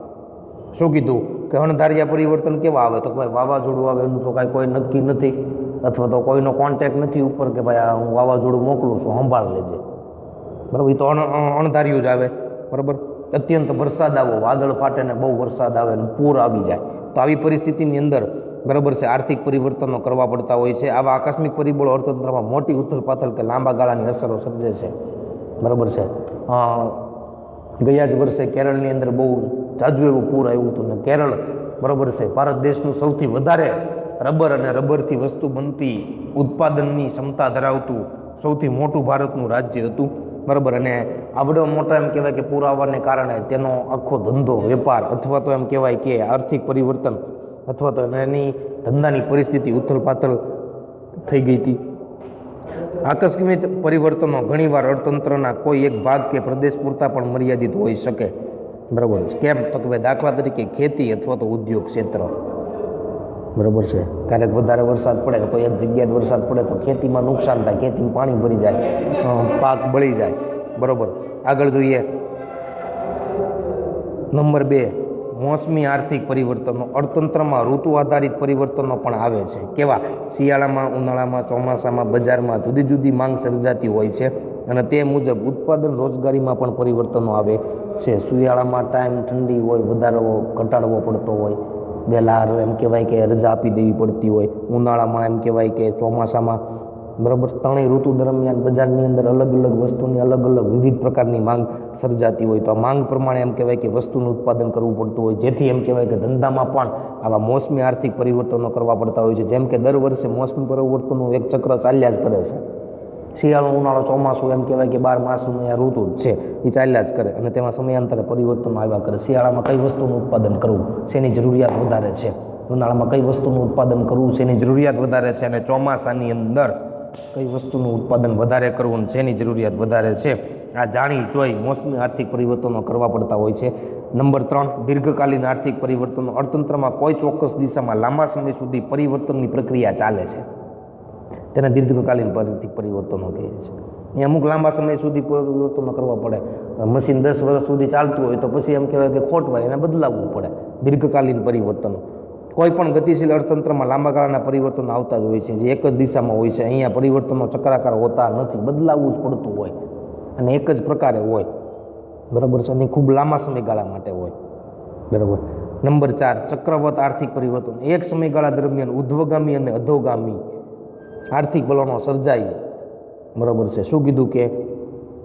શું કીધું કે અણધાર્યા પરિવર્તન કેવા આવે? તો ભાઈ વાવાઝોડું આવે એનું તો કાંઈ કોઈ નક્કી નથી, અથવા તો કોઈનો કોન્ટેક્ટ નથી ઉપર કે ભાઈ હું વાવાઝોડું મોકલું છું, સંભાળ લેજે, બરાબર. એ તો અણધાર્યું જ આવે, બરાબર. અત્યંત વરસાદ આવો, વાદળ ફાટે ને બહુ વરસાદ આવે ને પૂર આવી જાય, તો આવી પરિસ્થિતિની અંદર, બરાબર છે, આર્થિક પરિવર્તનો કરવા પડતા હોય છે. આવા આકસ્મિક પરિબળો અર્થતંત્રમાં મોટી ઉથલપાથલ કે લાંબા ગાળાની અસરો સર્જે છે, બરાબર છે. ગયા જ વર્ષે કેરળની અંદર બહુ જાજુ એવું પૂર આવ્યું હતું ને કેરળ, બરાબર છે, ભારત દેશનું સૌથી વધારે રબર અને રબરથી વસ્તુ બનતી ઉત્પાદનની ક્ષમતા ધરાવતું સૌથી મોટું ભારતનું રાજ્ય હતું, બરાબર. અને આવડો મોટો એમ કહેવાય કે પૂર આવવાને કારણે તેનો આખો ધંધો, વેપાર, અથવા તો એમ કહેવાય કે આર્થિક પરિવર્તન, અથવા તો એની ધંધાની પરિસ્થિતિ ઉથલપાથલ થઈ ગઈ હતી. આકસ્મિક પરિવર્તનો ઘણીવાર અર્થતંત્રના કોઈ એક ભાગ કે પ્રદેશ પૂરતા પણ મર્યાદિત હોઈ શકે, બરાબર. કેમ? તો કે ભાઈ દાખલા તરીકે ખેતી અથવા તો ઉદ્યોગ ક્ષેત્ર, બરાબર છે. ક્યારેક વધારે વરસાદ પડે તો કોઈ એક જગ્યાએ વરસાદ પડે તો ખેતીમાં નુકસાન થાય, ખેતીમાં પાણી ભરી જાય, પાક બળી જાય, બરાબર. આગળ જોઈએ નંબર 2 મોસમી આર્થિક પરિવર્તનો. અર્થતંત્રમાં ઋતુ આધારિત પરિવર્તનો પણ આવે છે. કેવા? શિયાળામાં, ઉનાળામાં, ચોમાસામાં બજારમાં જુદી જુદી માંગ સર્જાતી હોય છે, અને તે મુજબ ઉત્પાદન, રોજગારીમાં પણ પરિવર્તનો આવે છે. શિયાળામાં ટાઈમ ઠંડી હોય, વધારો ઘટાડવો પડતો હોય, વહેલા એમ કહેવાય કે રજા આપી દેવી પડતી હોય. ઉનાળામાં એમ કહેવાય કે ચોમાસામાં, બરાબર. ત્રણેય ઋતુ દરમિયાન બજારની અંદર અલગ અલગ વસ્તુની અલગ અલગ વિવિધ પ્રકારની માંગ સર્જાતી હોય, તો આ માંગ પ્રમાણે એમ કહેવાય કે વસ્તુનું ઉત્પાદન કરવું પડતું હોય, જેથી એમ કહેવાય કે ધંધામાં પણ આવા મોસમી આર્થિક પરિવર્તનો કરવા પડતા હોય છે. જેમ કે દર વર્ષે મોસમી પરિવર્તનનું એક ચક્ર ચાલ્યા જ કરે છે. શિયાળો, ઉનાળો, ચોમાસું એમ કહેવાય કે 12 માસનું આ ઋતુ છે, એ ચાલ્યા જ કરે, અને તેમાં સમયાંતરે પરિવર્તનો આવ્યા કરે. શિયાળામાં કઈ વસ્તુનું ઉત્પાદન કરવું, શેની જરૂરિયાત વધારે છે? ઉનાળામાં કઈ વસ્તુનું ઉત્પાદન કરવું, શેની જરૂરિયાત વધારે છે? અને ચોમાસાની અંદર કઈ વસ્તુનું ઉત્પાદન વધારે કરવું અને શેની જરૂરિયાત વધારે છે? આ જાણી જોઈ મોસમી આર્થિક પરિવર્તનો કરવા પડતા હોય છે. નંબર 3 દીર્ઘકાલીન આર્થિક પરિવર્તનો. અર્થતંત્રમાં કોઈ ચોક્કસ દિશામાં લાંબા સમય સુધી પરિવર્તનની પ્રક્રિયા ચાલે છે, તેને દીર્ઘકાલીન આર્થિક પરિવર્તનો કહે છે. એ અમુક લાંબા સમય સુધી પરિવર્તનો કરવા પડે. મશીન 10 વર્ષ સુધી ચાલતું હોય તો પછી એમ કહેવાય કે ખોટવાય, એને બદલાવવું પડે. દીર્ઘકાલીન પરિવર્તનો. કોઈ પણ ગતિશીલ અર્થતંત્રમાં લાંબા ગાળાના પરિવર્તનો આવતા જ હોય છે, જે એક જ દિશામાં હોય છે. અહીંયા પરિવર્તનો ચક્રાકાર હોતા નથી, બદલાવવું જ પડતું હોય, અને એક જ પ્રકારે હોય, બરાબર છે. અને ખૂબ લાંબા સમયગાળા માટે હોય, બરાબર. નંબર 4 ચક્રવત આર્થિક પરિવર્તન. એક સમયગાળા દરમિયાન ઉર્ધ્વગામી અને અધોગામી આર્થિક વલણો સર્જાય, બરાબર છે. શું કીધું કે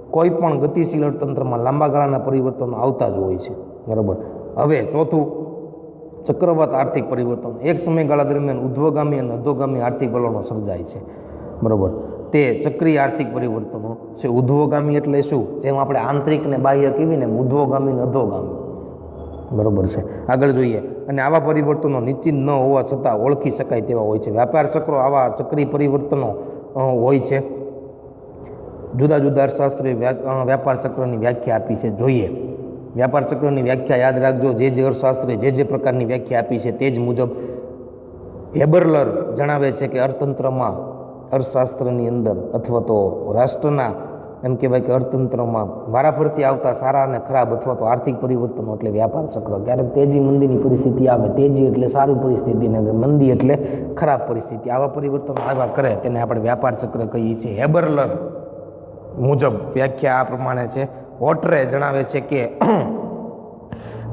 કોઈ પણ ગતિશીલ અર્થતંત્રમાં લાંબા ગાળાના પરિવર્તનો આવતા જ હોય છે, બરાબર. હવે ચોથું ચક્રવાત આર્થિક પરિવર્તન. એક સમયગાળા દરમિયાન ઉર્ધ્વગામી અને અધોગામી આર્થિક વલણો સર્જાય છે, બરાબર. તે ચક્રીય આર્થિક પરિવર્તનો છે. ઉધ્વગામી એટલે શું? જેમ આપણે આંતરિક ને બાહ્ય કહીએ ને, ઉધ્વગામી ને અધોગામી. બરોબર છે. આગળ જોઈએ. અને આવા પરિવર્તનો નિશ્ચિત ન હોવા છતાં ઓળખી શકાય તેવા હોય છે. વ્યાપાર ચક્રો આવા ચક્રીય પરિવર્તનો હોય છે. જુદા જુદા અર્થશાસ્ત્રોએ વ્યાપાર ચક્રની વ્યાખ્યા આપી છે. જોઈએ વ્યાપાર ચક્રની વ્યાખ્યા યાદ રાખજો. જે અર્થશાસ્ત્રે જે પ્રકારની વ્યાખ્યા આપી છે તે જ મુજબ હેબરલર જણાવે છે કે અર્થતંત્રમાં, અર્થશાસ્ત્રની અંદર અથવા તો રાષ્ટ્રના એમ કહેવાય કે અર્થતંત્રમાં વારાફરતી આવતા સારા અને ખરાબ અથવા તો આર્થિક પરિવર્તનો એટલે વ્યાપાર ચક્ર. ક્યારેક તેજી મંદીની પરિસ્થિતિ આવે, તેજી એટલે સારી પરિસ્થિતિ ને મંદી એટલે ખરાબ પરિસ્થિતિ. આવા પરિવર્તનો આવ્યા કરે તેને આપણે વ્યાપાર ચક્ર કહીએ છીએ. હેબરલર મુજબ વ્યાખ્યા આ પ્રમાણે છે. ઓટ્રે જણાવે છે કે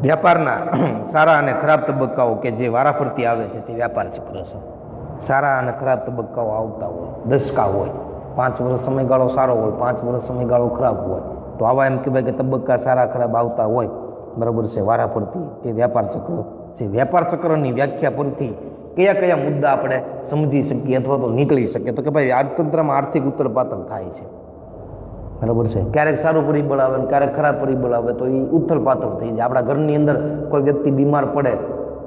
વ્યાપારના સારા અને ખરાબ તબક્કાઓ કે જે વારાફરતી આવે છે તે વ્યાપાર ચક્ર છે. સારા અને ખરાબ તબક્કાઓ આવતા હોય, દશકા હોય, 5 વર્ષ સમયગાળો સારો હોય, 5 વર્ષ સમયગાળો ખરાબ હોય, તો આવા એમ કહેવાય કે તબક્કા સારા ખરાબ આવતા હોય, બરાબર છે, વારાફરતી, તે વ્યાપાર ચક્ર છે. વ્યાપાર ચક્રની વ્યાખ્યા પરથી કયા કયા મુદ્દા આપણે સમજી શકીએ અથવા તો નીકળી શકીએ? તો કે ભાઈ અર્થતંત્રમાં આર્થિક ઉથલપાથલ થાય છે, બરાબર છે. ક્યારેક સારું પરિબળ આવે ને ક્યારેક ખરાબ પરિબળ આવે તો એ ઉથલપાથલ થઈ જાય. આપણા ઘરની અંદર કોઈ વ્યક્તિ બીમાર પડે,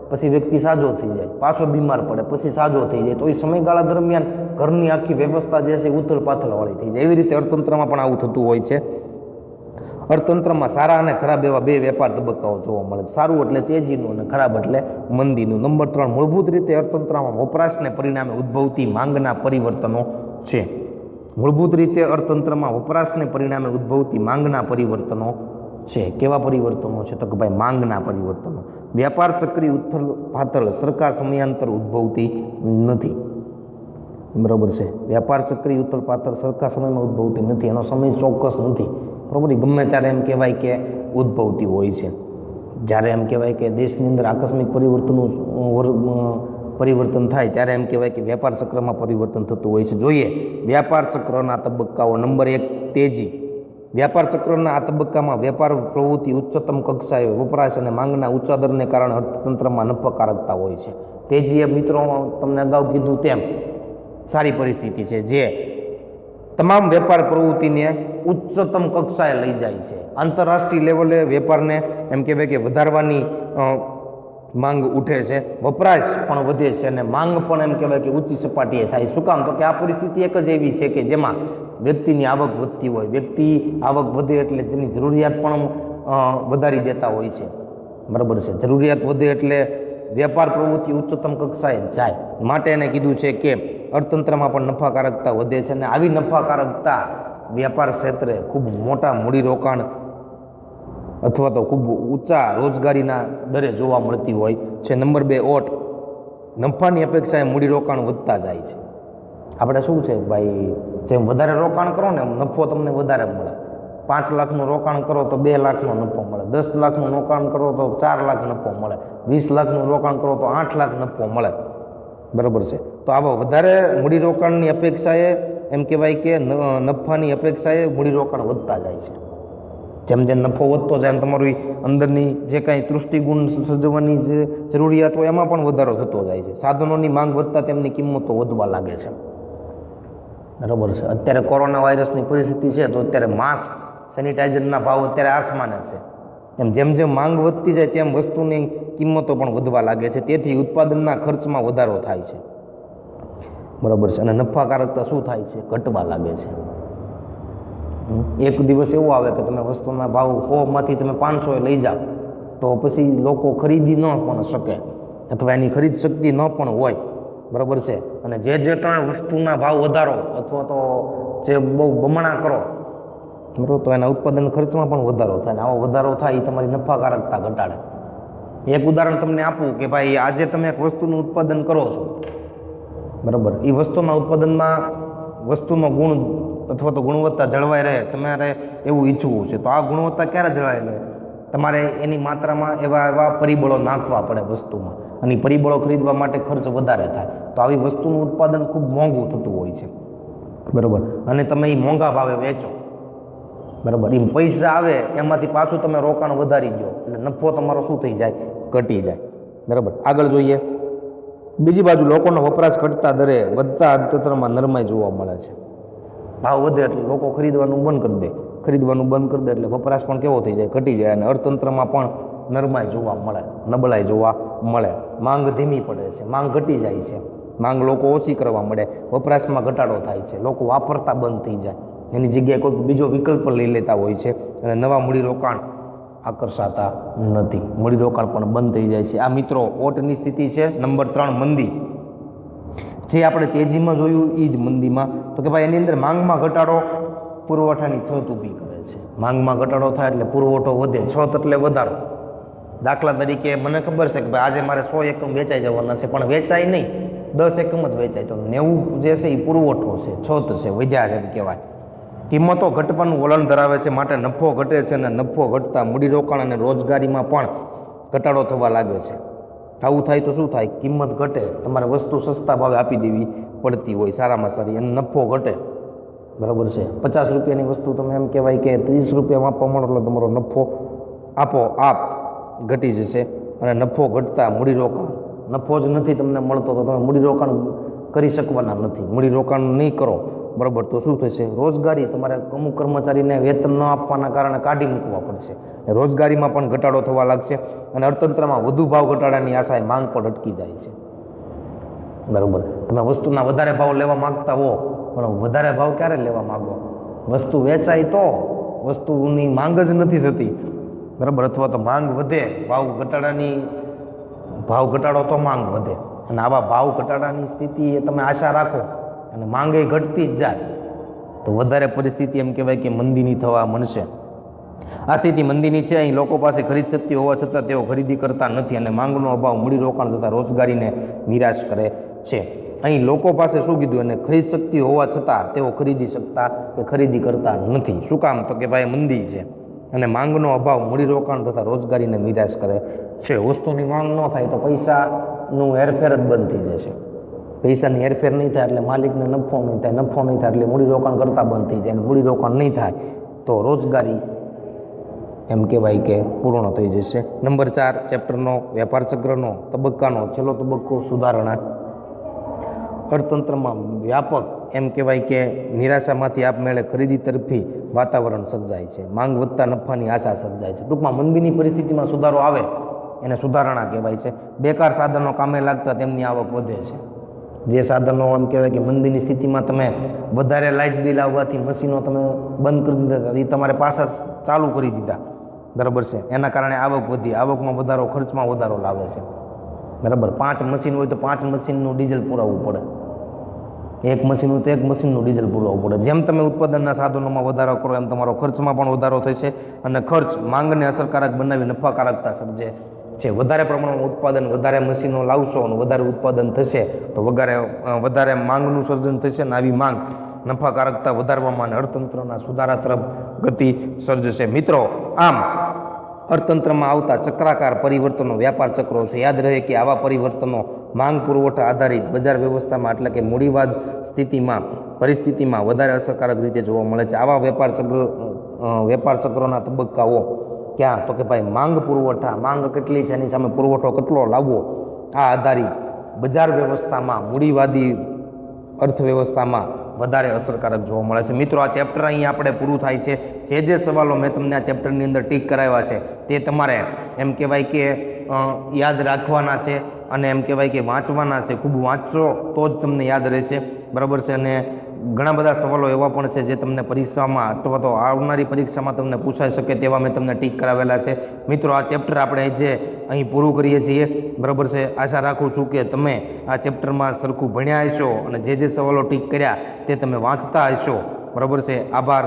પછી વ્યક્તિ સાજો થઈ જાય, પાછો બીમાર પડે, પછી સાજો થઈ જાય, તો એ સમયગાળા દરમિયાન ઘરની આખી વ્યવસ્થા જે છે ઉથલપાથલવાળી થઈ જાય. એવી રીતે અર્થતંત્રમાં પણ આવું થતું હોય છે. અર્થતંત્રમાં સારા અને ખરાબ એવા 2 વ્યાપાર તબક્કાઓ જોવા મળે. સારું એટલે તેજીનું અને ખરાબ એટલે મંદીનું. નંબર 3, મૂળભૂત રીતે અર્થતંત્રમાં વપરાશને પરિણામે ઉદ્ભવતી માંગના પરિવર્તનો છે. મૂળભૂત રીતે અર્થતંત્રમાં વપરાશને પરિણામે ઉદ્ભવતી માંગના પરિવર્તનો છે. કેવા પરિવર્તનો છે? તો કે ભાઈ માંગના પરિવર્તનો. વ્યાપાર ચક્રી ઉથલપાથલ સરખા સમયાંતર ઉદ્ભવતી નથી, બરાબર છે. વ્યાપાર ચક્રી ઉથલપાથલ સરખા સમયમાં ઉદ્ભવતી નથી, એનો સમય ચોક્કસ નથી, બરાબર. ગમે ત્યારે એમ કહેવાય કે ઉદ્ભવતી હોય છે. જ્યારે એમ કહેવાય કે દેશની અંદર આકસ્મિક પરિવર્તન થાય ત્યારે એમ કહેવાય કે વ્યાપાર ચક્રમાં પરિવર્તન થતું હોય છે. જોઈએ વ્યાપાર ચક્રના તબક્કાઓ. નંબર 1, તેજી. વ્યાપાર ચક્રના આ તબક્કામાં વેપાર પ્રવૃત્તિ ઉચ્ચતમ કક્ષાએ વપરાશ અને માંગના ઊંચા દરને કારણે અર્થતંત્રમાં નફાકારકતા હોય છે. તેજી એ મિત્રો તમને અગાઉ કીધું તેમ સારી પરિસ્થિતિ છે જે તમામ વેપાર પ્રવૃત્તિને ઉચ્ચતમ કક્ષાએ લઈ જાય છે. આંતરરાષ્ટ્રીય લેવલે વેપારને એમ કહેવાય કે વધારવાની માંગ ઉઠે છે, વપરાશ પણ વધે છે અને માંગ પણ એમ કહેવાય કે ઊંચી સપાટીએ થાય. શું કામ? તો કે આ પરિસ્થિતિ એક જ એવી છે કે જેમાં વ્યક્તિની આવક વધતી હોય, વ્યક્તિ આવક વધે એટલે તેની જરૂરિયાત પણ વધારી દેતા હોય છે, બરાબર છે. જરૂરિયાત વધે એટલે વેપાર પ્રવૃત્તિ ઉચ્ચતમ કક્ષાએ જાય. માટે એને કીધું છે કે અર્થતંત્રમાં પણ નફાકારકતા વધે છે અને આવી નફાકારકતા વ્યાપાર ક્ષેત્રે ખૂબ મોટા મૂડીરોકાણ અથવા તો ખૂબ ઊંચા રોજગારીના દરે જોવા મળતી હોય છે. નંબર 2, ઓટ. નફાની અપેક્ષાએ મૂડીરોકાણ વધતા જાય છે. આપણે શું છે ભાઈ, જેમ વધારે રોકાણ કરો ને નફો તમને વધારે મળે. 5 લાખનું રોકાણ કરો તો 2 લાખનો નફો મળે, 10 લાખનું રોકાણ કરો તો 4 લાખ નફો મળે, 20 લાખનું રોકાણ કરો તો 8 લાખ નફો મળે, બરાબર છે. તો આવા વધારે મૂડીરોકાણની અપેક્ષાએ એમ કહેવાય કે નફાની અપેક્ષાએ મૂડીરોકાણ વધતા જાય છે. જેમ જેમ નફો વધતો જાય એમ તમારી અંદરની જે કાંઈ તૃષ્ટિગુણ સર્જવાની જે જરૂરિયાત હોય એમાં પણ વધારો થતો જાય છે. સાધનોની માંગ વધતા તેમની કિંમતો વધવા લાગે છે, બરાબર છે. અત્યારે કોરોના વાયરસની પરિસ્થિતિ છે તો અત્યારે માસ્ક, સેનિટાઈઝરના ભાવ અત્યારે આસમાને છે. એમ જેમ જેમ માંગ વધતી જાય તેમ વસ્તુની કિંમતો પણ વધવા લાગે છે. તેથી ઉત્પાદનના ખર્ચમાં વધારો થાય છે, બરાબર છે. અને નફાકારકતા શું થાય છે? ઘટવા લાગે છે. એક દિવસ એવો આવે કે તમે વસ્તુના ભાવ 100માંથી તમે 500 લઈ જાઓ તો પછી લોકો ખરીદી ન પણ શકે અથવા એની ખરીદ શક્તિ ન પણ હોય, બરાબર છે. અને જે તમે વસ્તુના ભાવ વધારો અથવા તો જે બહુ બમણા કરો, બરાબર, તો એના ઉત્પાદન ખર્ચમાં પણ વધારો થાય. અને આવો વધારો થાય એ તમારી નફાકારકતા ઘટાડે. એક ઉદાહરણ તમને આપું કે ભાઈ આજે તમે એક વસ્તુનું ઉત્પાદન કરો છો, બરાબર, એ વસ્તુના ઉત્પાદનમાં વસ્તુનો ગુણ અથવા તો ગુણવત્તા જળવાઈ રહે તમારે એવું ઈચ્છવું છે. તો આ ગુણવત્તા ક્યારે જળવાઈ રહે? તમારે એની માત્રામાં એવા પરિબળો નાખવા પડે વસ્તુમાં, અને પરિબળો ખરીદવા માટે ખર્ચ વધારે થાય. તો આવી વસ્તુનું ઉત્પાદન ખૂબ મોંઘું થતું હોય છે, બરાબર. અને તમે એ મોંઘા ભાવે વેચો, બરાબર. એ પૈસા આવે એમાંથી પાછું તમે રોકાણ વધારી દો એટલે નફો તમારો શું થઈ જાય? ઘટી જાય, બરાબર. આગળ જોઈએ. બીજી બાજુ લોકોનો વપરાશ ઘટતા દરે વધતા અર્થતંત્રમાં નરમાઈ જોવા મળે છે. ભાવ વધે એટલે લોકો ખરીદવાનું બંધ કરી દે, ખરીદવાનું બંધ કરી દે એટલે વપરાશ પણ કેવો થઈ જાય, ઘટી જાય, અને અર્થતંત્રમાં પણ નરમાઈ જોવા મળે, નબળાઈ જોવા મળે, માંગ ધીમી પડે છે, માંગ ઘટી જાય છે, માંગ લોકો ઓછી કરવા મળે, વપરાશમાં ઘટાડો થાય છે, લોકો વાપરતા બંધ થઈ જાય, એની જગ્યાએ કોઈ બીજો વિકલ્પ લઈ લેતા હોય છે, અને નવા મૂડીરોકાણ આકર્ષાતા નથી, મૂડીરોકાણ પણ બંધ થઈ જાય છે. આ મિત્રો ઓટની સ્થિતિ છે. નંબર 3 મંદી, જે આપણે તેજીમાં જોયું એ જ મંદીમાં, તો કે ભાઈ એની અંદર માંગમાં ઘટાડો પુરવઠાની છત ઊભી કરે છે. માંગમાં ઘટાડો થાય એટલે પુરવઠો વધે, છત એટલે વધારો. દાખલા તરીકે મને ખબર છે કે ભાઈ આજે મારે 100 એકમ વેચાઈ જવાના છે, પણ વેચાય નહીં, 10 એકમ જ વેચાય, તો 90 જે છે એ પુરવઠો છે, છત છે, વધ્યા છે એમ કહેવાય. કિંમતો ઘટવાનું વલણ ધરાવે છે, માટે નફો ઘટે છે, અને નફો ઘટતા મૂડીરોકાણ અને રોજગારીમાં પણ ઘટાડો થવા લાગે છે. આવું થાય તો શું થાય? કિંમત ઘટે, તમારે વસ્તુ સસ્તા ભાવે આપી દેવી પડતી હોય સારામાં સારી, અને નફો ઘટે. બરાબર છે, 50 રૂપિયાની વસ્તુ તમે એમ કહેવાય કે 30 રૂપિયામાં આપવા માંડો એટલે તમારો નફો આપોઆપ ઘટી જશે, અને નફો ઘટતા મૂડીરોકાણ, નફો જ નથી તમને મળતો તો તમે મૂડીરોકાણ કરી શકવાના નથી. મૂડીરોકાણ નહીં કરો બરાબર તો શું થશે? રોજગારી, તમારે અમુક કર્મચારીને વેતન ન આપવાના કારણે કાઢી મૂકવા પડશે, રોજગારીમાં પણ ઘટાડો થવા લાગશે, અને અર્થતંત્રમાં વધુ ભાવ ઘટાડાની આશાએ માંગ પણ અટકી જાય છે. બરાબર, તમે વસ્તુના વધારે ભાવ લેવા માગતા હો, પણ વધારે ભાવ ક્યારે લેવા માગો? વસ્તુ વેચાય તો, વસ્તુની માંગ જ નથી થતી. બરાબર, અથવા તો માંગ વધે, ભાવ ઘટાડો તો માંગ વધે, અને આવા ભાવ ઘટાડાની સ્થિતિ એ તમે આશા રાખો અને માંગે ઘટતી જ જાય તો વધારે પરિસ્થિતિ એમ કહેવાય કે મંદીની થવા મળશે. આ સ્થિતિ મંદીની છે. અહીં લોકો પાસે ખરીદ શક્તિ હોવા છતાં તેઓ ખરીદી કરતા નથી, અને માંગનો અભાવ મૂડીરોકાણ તથા રોજગારીને નિરાશ કરે છે. અહીં લોકો પાસે શું કીધું? અને ખરીદ શક્તિ હોવા છતાં તેઓ ખરીદી શકતા કે ખરીદી કરતા નથી. શું કામ? તો કે ભાઈ મંદી છે, અને માંગનો અભાવ મૂડીરોકાણ તથા રોજગારીને નિરાશ કરે છે. વસ્તુની માંગ ન થાય તો પૈસાનું હેરફેર જ બંધ થઈ જશે. પૈસાની હેરફેર નહીં થાય એટલે માલિકને નફો નહીં થાય, નફો નહીં થાય એટલે મૂડીરોકાણ કરતા બંધ થઈ જાય, અને મૂડીરોકાણ નહીં થાય તો રોજગારી એમ કહેવાય કે પૂર્ણ થઈ જશે. નંબર 4 ચેપ્ટરનો વેપાર ચક્રનો તબક્કાનો છેલ્લો તબક્કો સુધારણા. અર્થતંત્રમાં વ્યાપક એમ કહેવાય કે નિરાશામાંથી આપમેળે ખરીદી તરફી વાતાવરણ સર્જાય છે. માંગ વધતા નફાની આશા સર્જાય છે. ટૂંકમાં મંદીની પરિસ્થિતિમાં સુધારો આવે એને સુધારણા કહેવાય છે. બેકાર સાધનો કામે લાગતા તેમની આવક વધે છે. જે સાધનો એમ કહેવાય કે મંદીની સ્થિતિમાં તમે વધારે લાઇટ બિલ આવવાથી મશીનો તમે બંધ કરી દીધા હતા, એ તમારે પાછા ચાલુ કરી દીધા. બરાબર છે, એના કારણે આવક વધી, આવકમાં વધારો, ખર્ચમાં વધારો લાવે છે. બરાબર, 5 મશીન હોય તો 5 મશીનનું ડીઝલ પુરાવવું પડે, 1 મશીન હોય તો 1 મશીનનું ડીઝલ પુરાવવું પડે. જેમ તમે ઉત્પાદનના સાધનોમાં વધારો કરો એમ તમારો ખર્ચમાં પણ વધારો થશે, અને ખર્ચ માંગને અસરકારક બનાવી નફાકારકતા સર્જે છે. વધારે પ્રમાણમાં ઉત્પાદન, વધારે મશીનો લાવશો અને વધારે ઉત્પાદન થશે તો વધારે માંગનું સર્જન થશે, અને આવી માંગ નફાકારકતા વધારવામાં અને અર્થતંત્રના સુધારા તરફ ગતિ સર્જશે. મિત્રો, આમ અર્થતંત્રમાં આવતા ચક્રાકાર પરિવર્તનો વ્યાપાર ચક્રો છે. યાદ રહે કે આવા પરિવર્તનો માંગ પુરવઠા આધારિત બજાર વ્યવસ્થામાં એટલે કે મૂડીવાદ પરિસ્થિતિમાં વધારે અસરકારક રીતે જોવા મળે છે. આવા વેપાર ચક્રોના તબક્કાઓ ક્યાં? તો કે ભાઈ માંગ પુરવઠા, માંગ કેટલી છે એની સામે પુરવઠો કેટલો લાવવો, આ આધારિત બજાર વ્યવસ્થામાં, મૂડીવાદી અર્થવ્યવસ્થામાં વધારે અસરકારક જોવા મળે છે. મિત્રો, આ ચેપ્ટર અહીં આપણે પૂરું થાય છે. જે સવાલો મેં તમને આ ચેપ્ટરની અંદર ટીક કરાવ્યા છે તે તમારે એમ કહેવાય કે યાદ રાખવાના છે, અને એમ કહેવાય કે વાંચવાના છે. ખૂબ વાંચો તો જ તમને યાદ રહેશે. બરાબર છે, અને ઘણા બધા સવાલો એવા પણ છે જે તમને પરીક્ષામાં અથવા તો આવનારી પરીક્ષામાં તમને પૂછાઈ શકે તેવા મેં તમને ટીક કરાવેલા છે. મિત્રો, આ ચેપ્ટર આપણે જે અહીં પૂરું કરીએ છીએ. બરાબર છે, આશા રાખું છું કે તમે આ ચેપ્ટરમાં સરખું ભણ્યા હશો અને જે સવાલો ટીક કર્યા તે તમે વાંચતા હશો. બરાબર છે, આભાર.